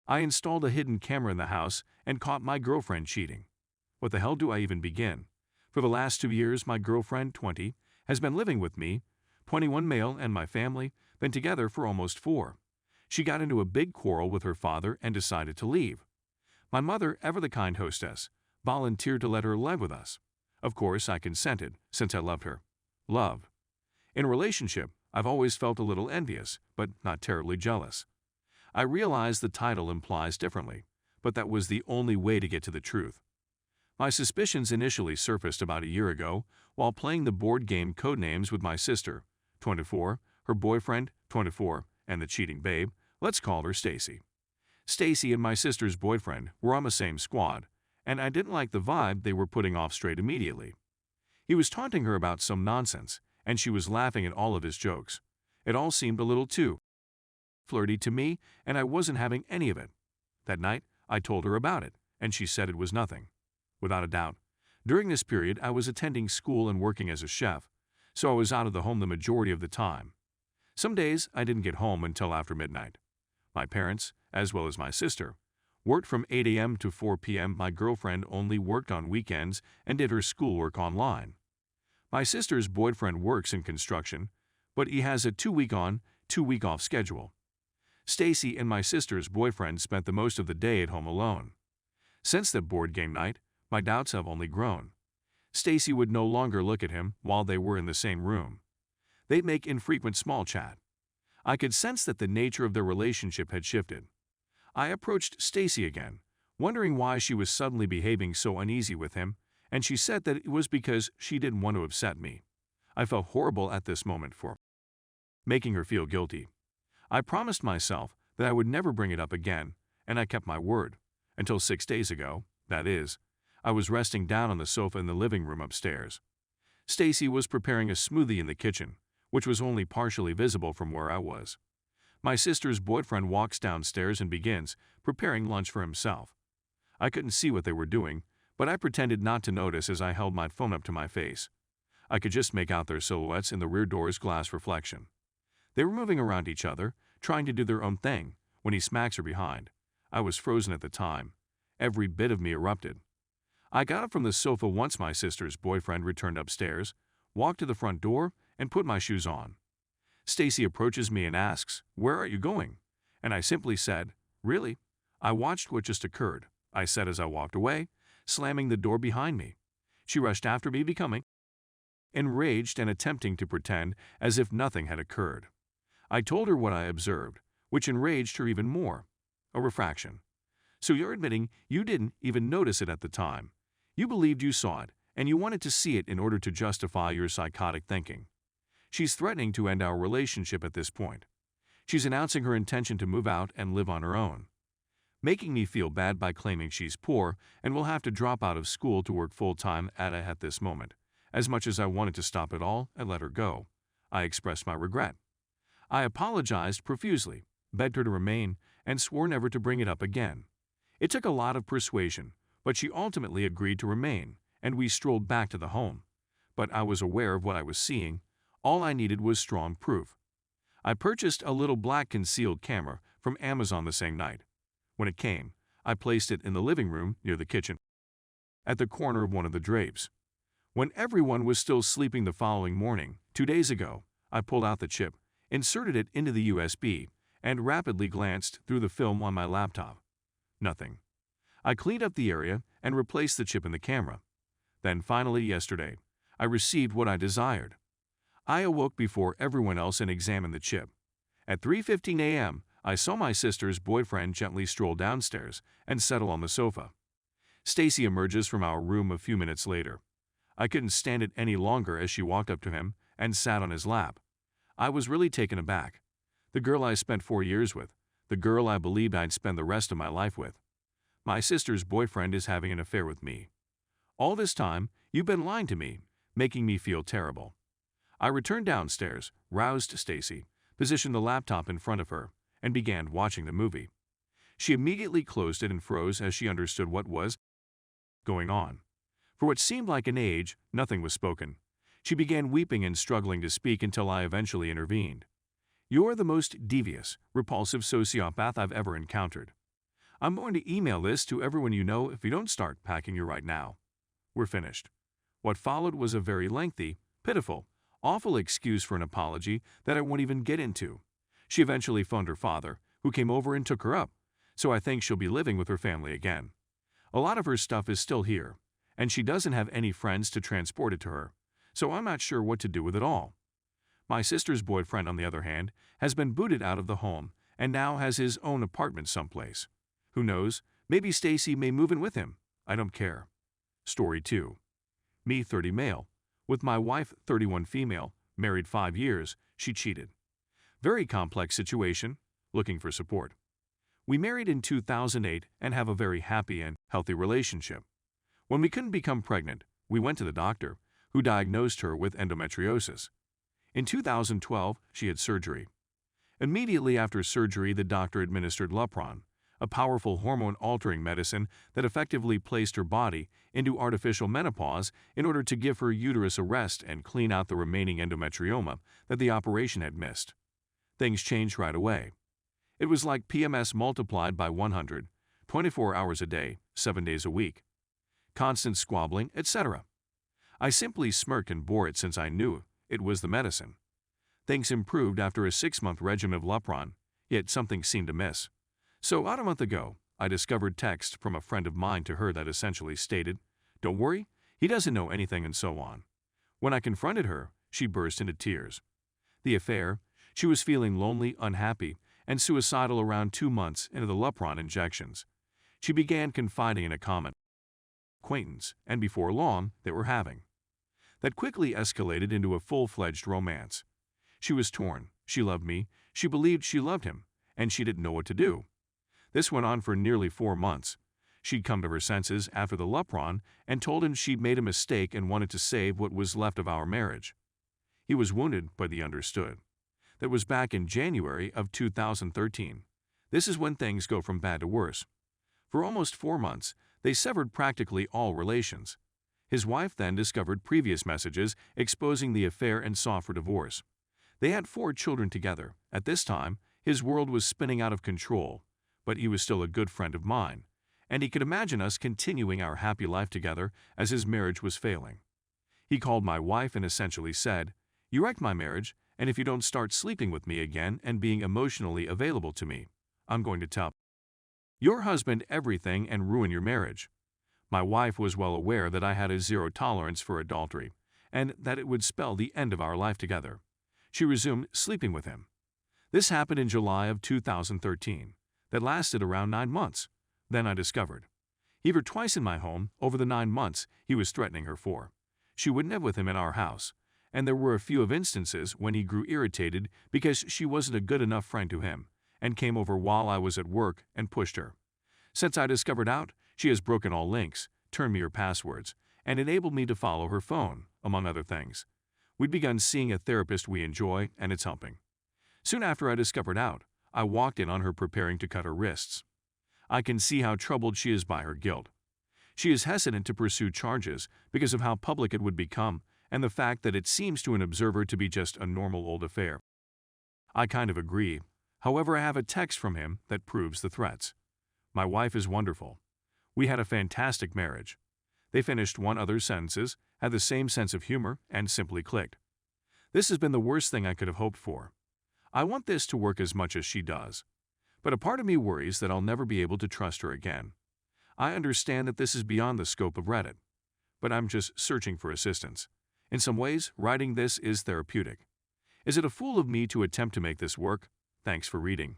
I installed a hidden camera in the house and caught my girlfriend cheating. What the hell do I even begin? For the last 2 years, my girlfriend, 20, has been living with me, 21 male, and my family, been together for almost 4. She got into a big quarrel with her father and decided to leave. My mother, ever the kind hostess, volunteered to let her live with us. Of course, I consented, since I loved her. Love. In a relationship, I've always felt a little envious, but not terribly jealous. I realize the title implies differently, but that was the only way to get to the truth. My suspicions initially surfaced about a year ago while playing the board game Codenames with my sister, 24, her boyfriend, 24, and the cheating babe, let's call her Stacy. Stacy and my sister's boyfriend were on the same squad, and I didn't like the vibe they were putting off straight immediately. He was taunting her about some nonsense, and she was laughing at all of his jokes. It all seemed a little too flirty to me, and I wasn't having any of it. That night, I told her about it, and she said it was nothing. Without a doubt, during this period I was attending school and working as a chef, so I was out of the home the majority of the time. Some days I didn't get home until after midnight. My parents, as well as my sister, worked from 8 a.m. to 4 p.m. My girlfriend only worked on weekends and did her schoolwork online. My sister's boyfriend works in construction, but he has a 2-week on, 2-week off schedule. Stacy and my sister's boyfriend spent the most of the day at home alone. Since that board game night, my doubts have only grown. Stacy would no longer look at him while they were in the same room. They'd make infrequent small chat. I could sense that the nature of their relationship had shifted. I approached Stacy again, wondering why she was suddenly behaving so uneasy with him, and she said that it was because she didn't want to upset me. I felt horrible at this moment for making her feel guilty. I promised myself that I would never bring it up again, and I kept my word. Until 6 days ago, that is, I was resting down on the sofa in the living room upstairs. Stacy was preparing a smoothie in the kitchen, which was only partially visible from where I was. My sister's boyfriend walks downstairs and begins preparing lunch for himself. I couldn't see what they were doing, but I pretended not to notice as I held my phone up to my face. I could just make out their silhouettes in the rear door's glass reflection. They were moving around each other, trying to do their own thing, when he smacks her behind. I was frozen at the time. Every bit of me erupted. I got up from the sofa once my sister's boyfriend returned upstairs, walked to the front door, and put my shoes on. Stacy approaches me and asks, "Where are you going?" And I simply said, "Really? I watched what just occurred," I said as I walked away, slamming the door behind me. She rushed after me, becoming enraged and attempting to pretend as if nothing had occurred. I told her what I observed, which enraged her even more. A refraction. So you're admitting you didn't even notice it at the time. You believed you saw it, and you wanted to see it in order to justify your psychotic thinking. She's threatening to end our relationship at this point. She's announcing her intention to move out and live on her own, making me feel bad by claiming she's poor and will have to drop out of school to work full-time at this moment. As much as I wanted to stop it all and let her go, I expressed my regret. I apologized profusely, begged her to remain, and swore never to bring it up again. It took a lot of persuasion, but she ultimately agreed to remain, and we strolled back to the home. But I was aware of what I was seeing. All I needed was strong proof. I purchased a little black concealed camera from Amazon the same night. When it came, I placed it in the living room near the kitchen, at the corner of one of the drapes. When everyone was still sleeping the following morning, 2 days ago, I pulled out the chip, inserted it into the USB, and rapidly glanced through the film on my laptop. Nothing. I cleaned up the area and replaced the chip in the camera. Then finally yesterday, I received what I desired. I awoke before everyone else and examined the chip. At 3:15 a.m., I saw my sister's boyfriend gently stroll downstairs and settle on the sofa. Stacy emerges from our room a few minutes later. I couldn't stand it any longer as she walked up to him and sat on his lap. I was really taken aback. The girl I spent 4 years with, the girl I believed I'd spend the rest of my life with. My sister's boyfriend is having an affair with me. All this time, you've been lying to me, making me feel terrible. I returned downstairs, roused Stacy, positioned the laptop in front of her, and began watching the movie. She immediately closed it and froze as she understood what was going on. For what seemed like an age, nothing was spoken. She began weeping and struggling to speak until I eventually intervened. "You're the most devious, repulsive sociopath I've ever encountered. I'm going to email this to everyone you know if you don't start packing your right now. We're finished. What followed was a very lengthy, pitiful, awful excuse for an apology that I won't even get into. She eventually phoned her father, who came over and took her up, so I think she'll be living with her family again. A lot of her stuff is still here, and she doesn't have any friends to transport it to her, so I'm not sure what to do with it all. My sister's boyfriend, on the other hand, has been booted out of the home and now has his own apartment someplace. Who knows, maybe Stacy may move in with him. I don't care. Story 2. Me, 30 male. With my wife, 31 female, married 5 years, she cheated. Very complex situation, looking for support. We married in 2008 and have a very happy and healthy relationship. When we couldn't become pregnant, we went to the doctor, who diagnosed her with endometriosis. In 2012, she had surgery. Immediately after surgery, the doctor administered Lupron, a powerful hormone-altering medicine that effectively placed her body into artificial menopause in order to give her uterus a rest and clean out the remaining endometrioma that the operation had missed. Things changed right away. It was like PMS multiplied by 100, 24 hours a day, 7 days a week. Constant squabbling, etc. I simply smirked and bore it since I knew it was the medicine. Things improved after a 6-month regimen of Lupron, yet something seemed amiss. So about a month ago, I discovered text from a friend of mine to her that essentially stated, "Don't worry, he doesn't know anything," and so on. When I confronted her, she burst into tears. The affair, she was feeling lonely, unhappy, and suicidal around 2 months into the Lupron injections. She began confiding in a common acquaintance, and before long, they were having. That quickly escalated into a full-fledged romance. She was torn. She loved me, she believed she loved him, and she didn't know what to do. This went on for nearly 4 months. She'd come to her senses after the Lupron and told him she'd made a mistake and wanted to save what was left of our marriage. He was wounded, but he understood. That was back in January of 2013. This is when things go from bad to worse. For almost 4 months, they severed practically all relations. His wife then discovered previous messages exposing the affair and sought for divorce. They had 4 children together. At this time, his world was spinning out of control, but he was still a good friend of mine, and he could imagine us continuing our happy life together as his marriage was failing. He called my wife and essentially said, "You wrecked my marriage, and if you don't start sleeping with me again and being emotionally available to me, I'm going to tell your husband everything and ruin your marriage." My wife was well aware that I had a zero tolerance for adultery, and that it would spell the end of our life together. She resumed sleeping with him. This happened in July of 2013. That lasted around 9 months. Then I discovered. He were twice in my home over the 9 months he was threatening her for. She wouldn't live with him in our house, and there were a few of instances when he grew irritated because she wasn't a good enough friend to him, and came over while I was at work and pushed her. Since I discovered out, she has broken all links, turned me her passwords, and enabled me to follow her phone, among other things. We'd begun seeing a therapist we enjoy, and it's helping. Soon after I discovered out, I walked in on her preparing to cut her wrists. I can see how troubled she is by her guilt. She is hesitant to pursue charges because of how public it would become and the fact that it seems to an observer to be just a normal old affair. I kind of agree. However, I have a text from him that proves the threats. My wife is wonderful. We had a fantastic marriage. They finished 1 other sentences, had the same sense of humor, and simply clicked. This has been the worst thing I could have hoped for. I want this to work as much as she does. But a part of me worries that I'll never be able to trust her again. I understand that this is beyond the scope of Reddit, but I'm just searching for assistance. In some ways, writing this is therapeutic. Is it a fool of me to attempt to make this work? Thanks for reading.